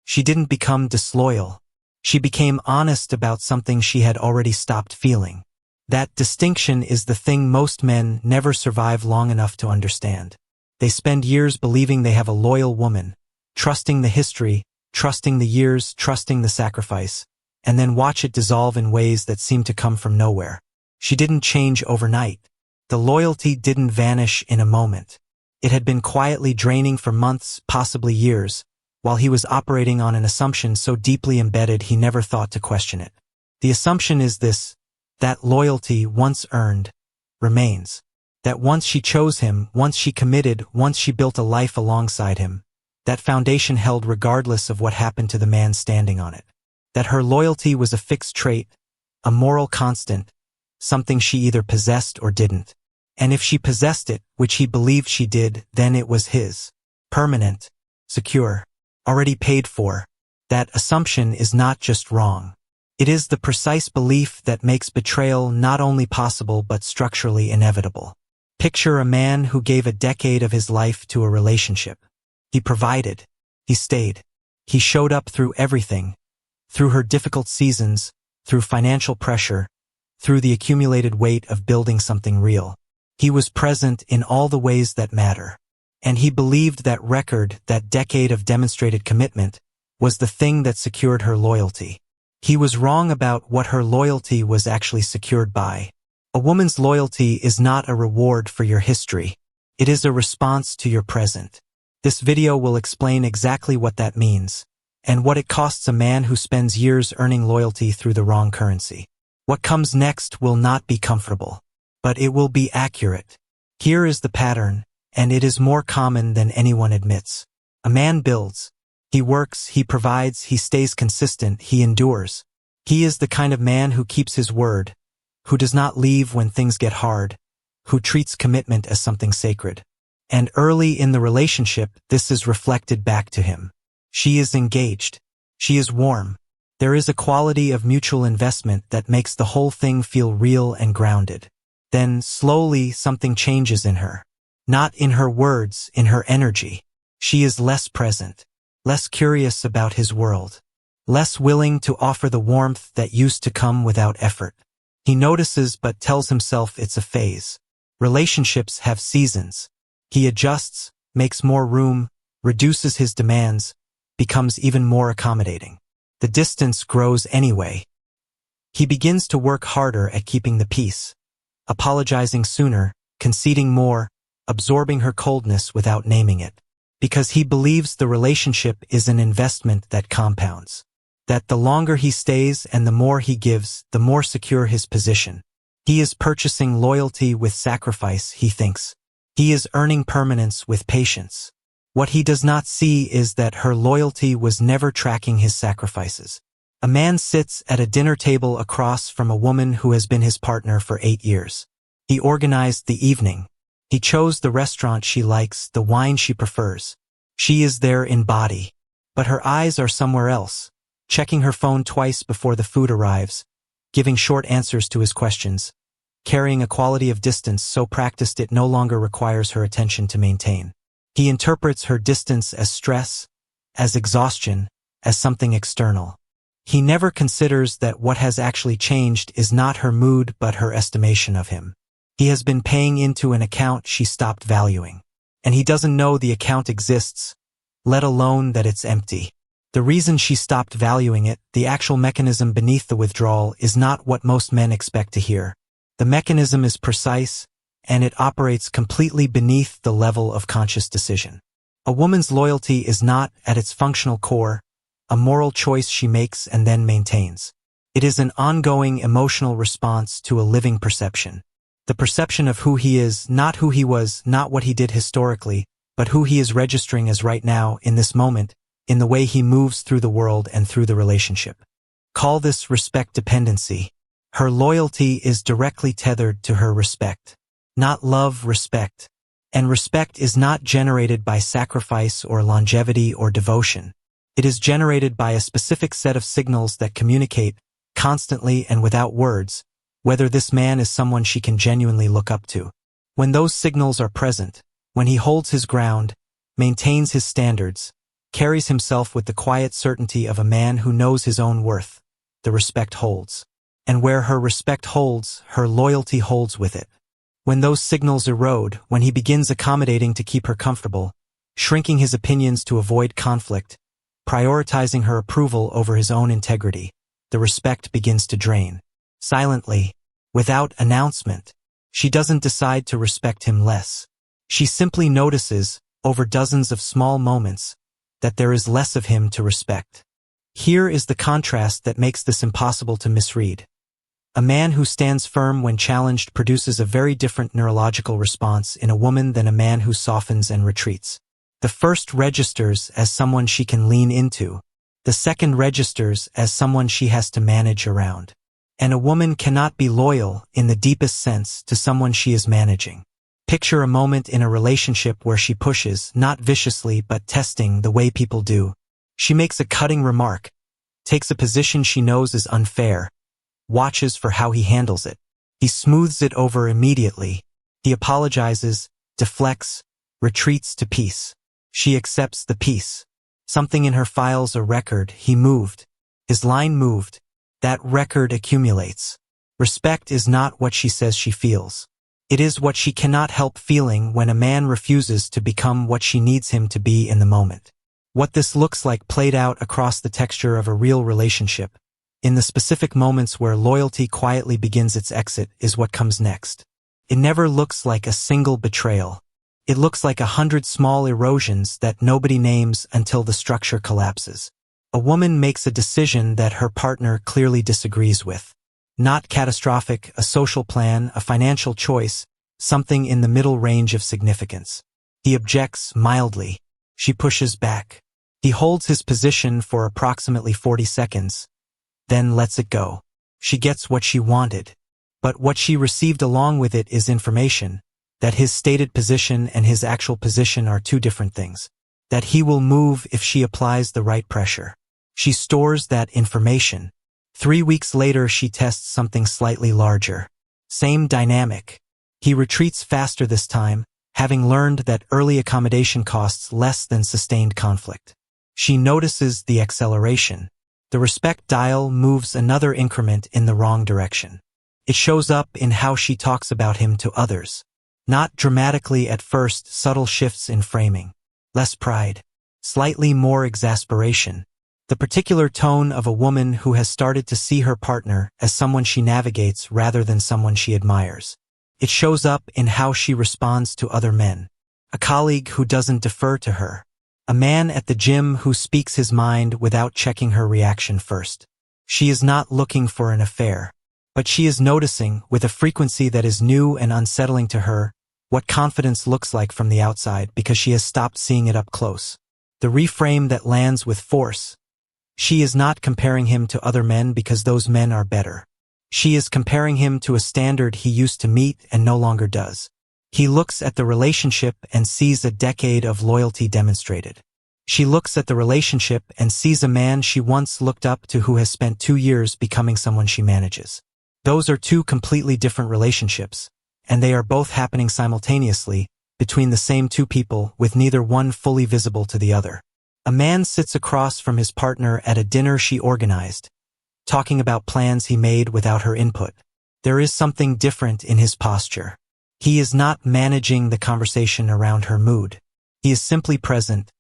She didn't become disloyal. She became honest about something she had already stopped feeling. That distinction is the thing most men never survive long enough to understand. They spend years believing they have a loyal woman, trusting the history, trusting the years, trusting the sacrifice, and then watch it dissolve in ways that seem to come from nowhere. She didn't change overnight. The loyalty didn't vanish in a moment. It had been quietly draining for months, possibly years, while he was operating on an assumption so deeply embedded he never thought to question it. The assumption is this: that loyalty, once earned, remains. That once she chose him, once she committed, once she built a life alongside him, that foundation held regardless of what happened to the man standing on it. That her loyalty was a fixed trait, a moral constant, something she either possessed or didn't. And if she possessed it, which he believed she did, then it was his. Permanent, secure, already paid for. That assumption is not just wrong. It is the precise belief that makes betrayal not only possible but structurally inevitable. Picture a man who gave a decade of his life to a relationship. He provided. He stayed. He showed up through everything. Through her difficult seasons, through financial pressure, through the accumulated weight of building something real. He was present in all the ways that matter. And he believed that record, that decade of demonstrated commitment, was the thing that secured her loyalty. He was wrong about what her loyalty was actually secured by. A woman's loyalty is not a reward for your history. It is a response to your present. This video will explain exactly what that means, and what it costs a man who spends years earning loyalty through the wrong currency. What comes next will not be comfortable, but it will be accurate. Here is the pattern, and it is more common than anyone admits. A man builds. He works, he provides, he stays consistent, he endures. He is the kind of man who keeps his word, who does not leave when things get hard, who treats commitment as something sacred. And early in the relationship, this is reflected back to him. She is engaged. She is warm. There is a quality of mutual investment that makes the whole thing feel real and grounded. Then, slowly, something changes in her. Not in her words, in her energy. She is less present, less curious about his world, less willing to offer the warmth that used to come without effort. He notices but tells himself it's a phase. Relationships have seasons. He adjusts, makes more room, reduces his demands, becomes even more accommodating. The distance grows anyway. He begins to work harder at keeping the peace, apologizing sooner, conceding more, absorbing her coldness without naming it. Because he believes the relationship is an investment that compounds. That the longer he stays and the more he gives, the more secure his position. He is purchasing loyalty with sacrifice, he thinks. He is earning permanence with patience. What he does not see is that her loyalty was never tracking his sacrifices. A man sits at a dinner table across from a woman who has been his partner for 8 years. He organized the evening. He chose the restaurant she likes, the wine she prefers. She is there in body. But her eyes are somewhere else, checking her phone twice before the food arrives, giving short answers to his questions, carrying a quality of distance so practiced it no longer requires her attention to maintain. He interprets her distance as stress, as exhaustion, as something external. He never considers that what has actually changed is not her mood but her estimation of him. He has been paying into an account she stopped valuing. And he doesn't know the account exists, let alone that it's empty. The reason she stopped valuing it, the actual mechanism beneath the withdrawal, is not what most men expect to hear. The mechanism is precise, and it operates completely beneath the level of conscious decision. A woman's loyalty is not, at its functional core, a moral choice she makes and then maintains. It is an ongoing emotional response to a living perception. The perception of who he is, not who he was, not what he did historically, but who he is registering as right now, in this moment, in the way he moves through the world and through the relationship. Call this respect dependency. Her loyalty is directly tethered to her respect. Not love, respect. And respect is not generated by sacrifice or longevity or devotion. It is generated by a specific set of signals that communicate, constantly and without words, whether this man is someone she can genuinely look up to. When those signals are present, when he holds his ground, maintains his standards, carries himself with the quiet certainty of a man who knows his own worth. The respect holds. And where her respect holds, her loyalty holds with it. When those signals erode, when he begins accommodating to keep her comfortable, shrinking his opinions to avoid conflict, prioritizing her approval over his own integrity, the respect begins to drain. Silently, without announcement, she doesn't decide to respect him less. She simply notices, over dozens of small moments, that there is less of him to respect. Here is the contrast that makes this impossible to misread. A man who stands firm when challenged produces a very different neurological response in a woman than a man who softens and retreats. The first registers as someone she can lean into. The second registers as someone she has to manage around. And a woman cannot be loyal, in the deepest sense, to someone she is managing. Picture a moment in a relationship where she pushes, not viciously but testing, the way people do. She makes a cutting remark, takes a position she knows is unfair, watches for how he handles it. He smooths it over immediately. He apologizes, deflects, retreats to peace. She accepts the peace. Something in her files a record. He moved. His line moved. That record accumulates. Respect is not what she says she feels. It is what she cannot help feeling when a man refuses to become what she needs him to be in the moment. What this looks like played out across the texture of a real relationship, in the specific moments where loyalty quietly begins its exit, is what comes next. It never looks like a single betrayal. It looks like 100 small erosions that nobody names until the structure collapses. A woman makes a decision that her partner clearly disagrees with. Not catastrophic, a social plan, a financial choice, something in the middle range of significance. He objects mildly. She pushes back. He holds his position for approximately 40 seconds, then lets it go. She gets what she wanted. But what she received along with it is information, that his stated position and his actual position are two different things. That he will move if she applies the right pressure. She stores that information. 3 weeks later she tests something slightly larger. Same dynamic. He retreats faster this time, having learned that early accommodation costs less than sustained conflict. She notices the acceleration. The respect dial moves another increment in the wrong direction. It shows up in how she talks about him to others. Not dramatically at first, subtle shifts in framing. Less pride. Slightly more exasperation. The particular tone of a woman who has started to see her partner as someone she navigates rather than someone she admires. It shows up in how she responds to other men. A colleague who doesn't defer to her. A man at the gym who speaks his mind without checking her reaction first. She is not looking for an affair, but she is noticing, with a frequency that is new and unsettling to her, what confidence looks like from the outside because she has stopped seeing it up close. The reframe that lands with force. She is not comparing him to other men because those men are better. She is comparing him to a standard he used to meet and no longer does. He looks at the relationship and sees a decade of loyalty demonstrated. She looks at the relationship and sees a man she once looked up to who has spent 2 years becoming someone she manages. Those are two completely different relationships, and they are both happening simultaneously, between the same two people, with neither one fully visible to the other. A man sits across from his partner at a dinner she organized, talking about plans he made without her input. There is something different in his posture. He is not managing the conversation around her mood. He is simply present,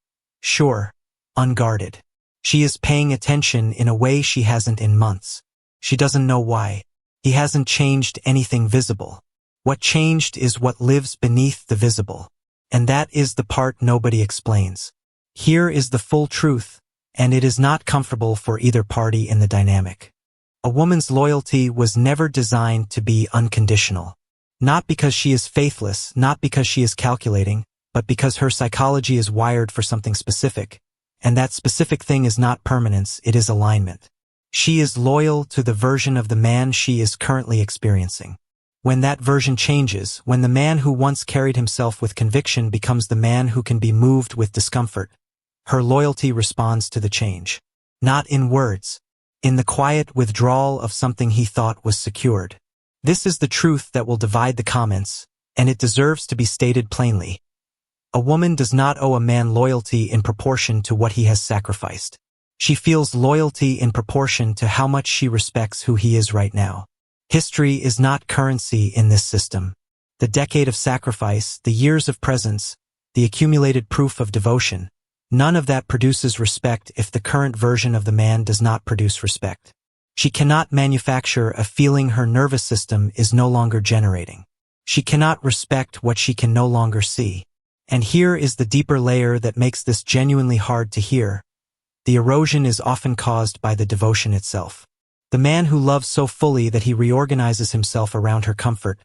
sure, unguarded. She is paying attention in a way she hasn't in months. She doesn't know why. He hasn't changed anything visible. What changed is what lives beneath the visible. And that is the part nobody explains. Here is the full truth, and it is not comfortable for either party in the dynamic. A woman's loyalty was never designed to be unconditional. Not because she is faithless, not because she is calculating, but because her psychology is wired for something specific, and that specific thing is not permanence, it is alignment. She is loyal to the version of the man she is currently experiencing. When that version changes, when the man who once carried himself with conviction becomes the man who can be moved with discomfort, her loyalty responds to the change. Not in words, in the quiet withdrawal of something he thought was secured. This is the truth that will divide the comments, and it deserves to be stated plainly. A woman does not owe a man loyalty in proportion to what he has sacrificed. She feels loyalty in proportion to how much she respects who he is right now. History is not currency in this system. The decade of sacrifice, the years of presence, the accumulated proof of devotion, none of that produces respect if the current version of the man does not produce respect. She cannot manufacture a feeling her nervous system is no longer generating. She cannot respect what she can no longer see. And here is the deeper layer that makes this genuinely hard to hear. The erosion is often caused by the devotion itself. The man who loves so fully that he reorganizes himself around her comfort,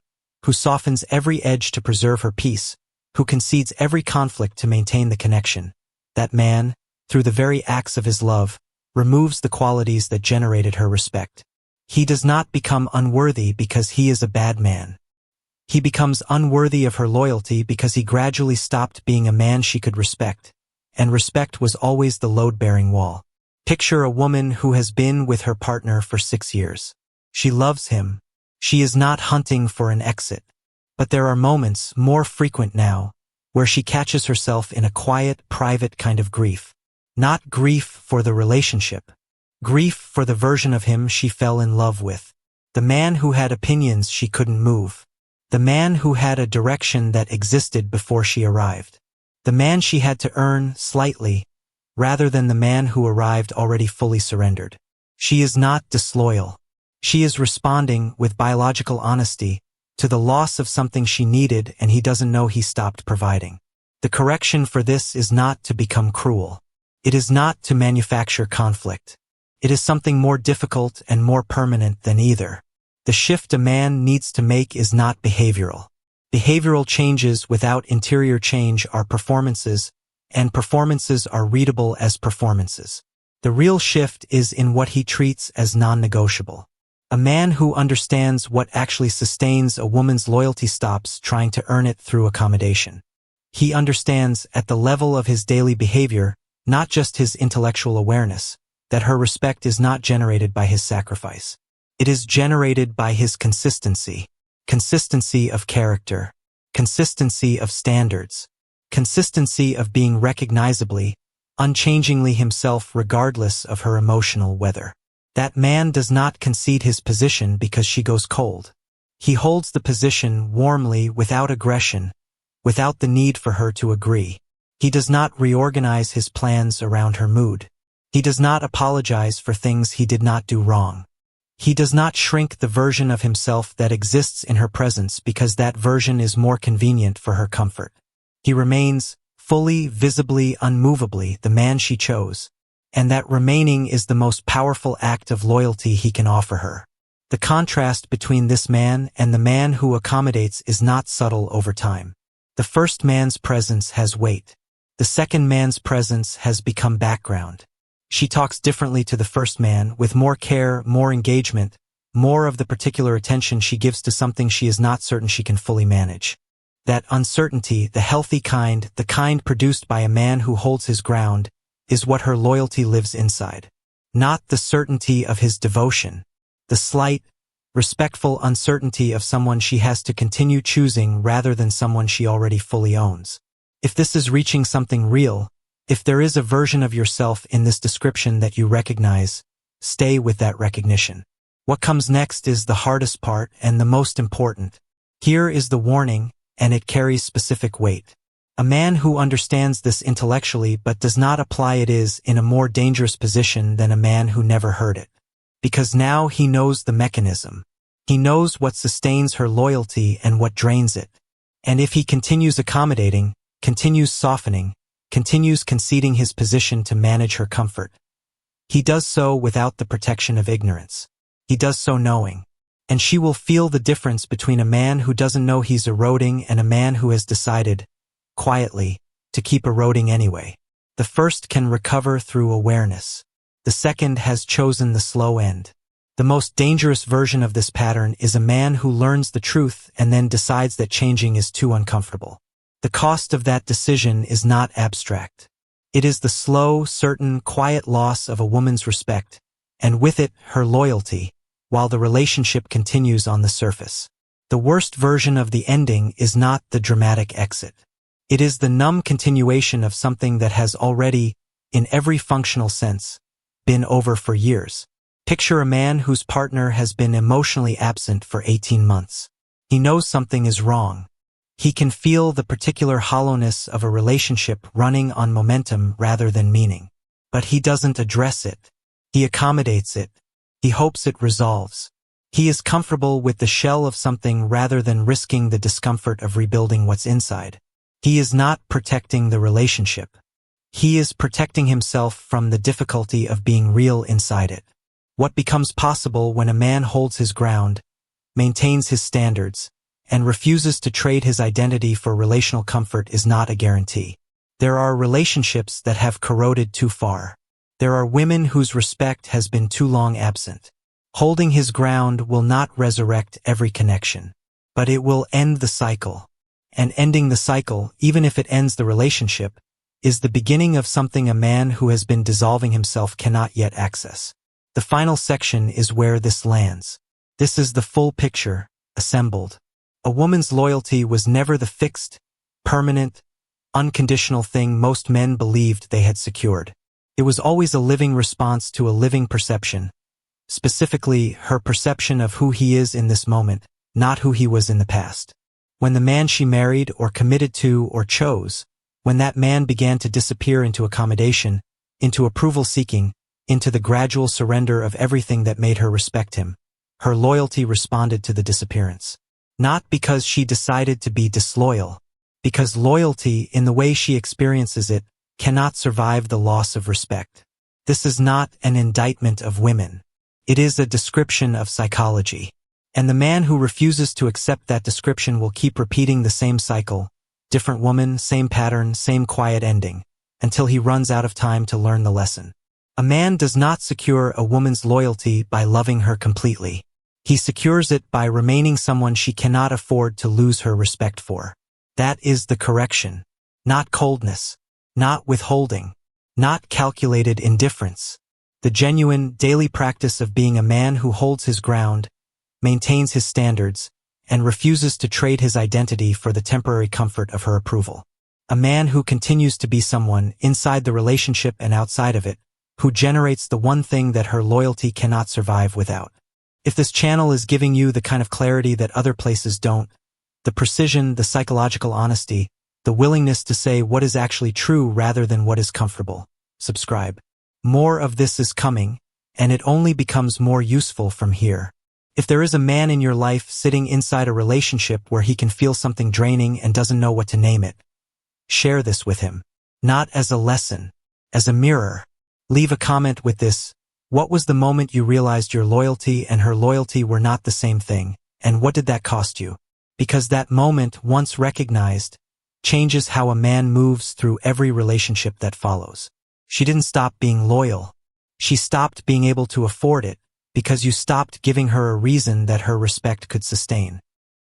who softens every edge to preserve her peace, who concedes every conflict to maintain the connection. That man, through the very acts of his love, removes the qualities that generated her respect. He does not become unworthy because he is a bad man. He becomes unworthy of her loyalty because he gradually stopped being a man she could respect, and respect was always the load-bearing wall. Picture a woman who has been with her partner for 6 years. She loves him. She is not hunting for an exit. But there are moments, more frequent now, where she catches herself in a quiet, private kind of grief. Not grief for the relationship. Grief for the version of him she fell in love with. The man who had opinions she couldn't move. The man who had a direction that existed before she arrived. The man she had to earn slightly, rather than the man who arrived already fully surrendered. She is not disloyal. She is responding, with biological honesty, to the loss of something she needed and he doesn't know he stopped providing. The correction for this is not to become cruel. It is not to manufacture conflict. It is something more difficult and more permanent than either. The shift a man needs to make is not behavioral. Behavioral changes without interior change are performances, and performances are readable as performances. The real shift is in what he treats as non-negotiable. A man who understands what actually sustains a woman's loyalty stops trying to earn it through accommodation. He understands, at the level of his daily behavior, not just his intellectual awareness, that her respect is not generated by his sacrifice. It is generated by his consistency. Consistency of character. Consistency of standards. Consistency of being recognizably, unchangingly himself regardless of her emotional weather. That man does not concede his position because she goes cold. He holds the position warmly without aggression, without the need for her to agree. He does not reorganize his plans around her mood. He does not apologize for things he did not do wrong. He does not shrink the version of himself that exists in her presence because that version is more convenient for her comfort. He remains, fully, visibly, unmovably, the man she chose, and that remaining is the most powerful act of loyalty he can offer her. The contrast between this man and the man who accommodates is not subtle over time. The first man's presence has weight. The second man's presence has become background. She talks differently to the first man, with more care, more engagement, more of the particular attention she gives to something she is not certain she can fully manage. That uncertainty, the healthy kind, the kind produced by a man who holds his ground, is what her loyalty lives inside. Not the certainty of his devotion. The slight, respectful uncertainty of someone she has to continue choosing rather than someone she already fully owns. If this is reaching something real, if there is a version of yourself in this description that you recognize, stay with that recognition. What comes next is the hardest part and the most important. Here is the warning, and it carries specific weight. A man who understands this intellectually but does not apply it is in a more dangerous position than a man who never heard it. Because now he knows the mechanism. He knows what sustains her loyalty and what drains it. And if he continues accommodating, continues softening, continues conceding his position to manage her comfort, he does so without the protection of ignorance. He does so knowing. And she will feel the difference between a man who doesn't know he's eroding and a man who has decided, quietly, to keep eroding anyway. The first can recover through awareness. The second has chosen the slow end. The most dangerous version of this pattern is a man who learns the truth and then decides that changing is too uncomfortable. The cost of that decision is not abstract. It is the slow, certain, quiet loss of a woman's respect, and with it, her loyalty, while the relationship continues on the surface. The worst version of the ending is not the dramatic exit. It is the numb continuation of something that has already, in every functional sense, been over for years. Picture a man whose partner has been emotionally absent for 18 months. He knows something is wrong. He can feel the particular hollowness of a relationship running on momentum rather than meaning. But he doesn't address it. He accommodates it. He hopes it resolves. He is comfortable with the shell of something rather than risking the discomfort of rebuilding what's inside. He is not protecting the relationship. He is protecting himself from the difficulty of being real inside it. What becomes possible when a man holds his ground, maintains his standards, and refuses to trade his identity for relational comfort is not a guarantee. There are relationships that have corroded too far. There are women whose respect has been too long absent. Holding his ground will not resurrect every connection, but it will end the cycle. And ending the cycle, even if it ends the relationship, is the beginning of something a man who has been dissolving himself cannot yet access. The final section is where this lands. This is the full picture, assembled. A woman's loyalty was never the fixed, permanent, unconditional thing most men believed they had secured. It was always a living response to a living perception, specifically her perception of who he is in this moment, not who he was in the past. When the man she married or committed to or chose, when that man began to disappear into accommodation, into approval-seeking, into the gradual surrender of everything that made her respect him, her loyalty responded to the disappearance. Not because she decided to be disloyal, because loyalty, in the way she experiences it, cannot survive the loss of respect. This is not an indictment of women. It is a description of psychology. And the man who refuses to accept that description will keep repeating the same cycle, different woman, same pattern, same quiet ending, until he runs out of time to learn the lesson. A man does not secure a woman's loyalty by loving her completely. He secures it by remaining someone she cannot afford to lose her respect for. That is the correction. Not coldness. Not withholding. Not calculated indifference. The genuine, daily practice of being a man who holds his ground, maintains his standards, and refuses to trade his identity for the temporary comfort of her approval. A man who continues to be someone inside the relationship and outside of it, who generates the one thing that her loyalty cannot survive without. If this channel is giving you the kind of clarity that other places don't, the precision, the psychological honesty, the willingness to say what is actually true rather than what is comfortable, subscribe. More of this is coming, and it only becomes more useful from here. If there is a man in your life sitting inside a relationship where he can feel something draining and doesn't know what to name it, share this with him. Not as a lesson, as a mirror. Leave a comment with this: what was the moment you realized your loyalty and her loyalty were not the same thing, and what did that cost you? Because that moment, once recognized, changes how a man moves through every relationship that follows. She didn't stop being loyal. She stopped being able to afford it, because you stopped giving her a reason that her respect could sustain.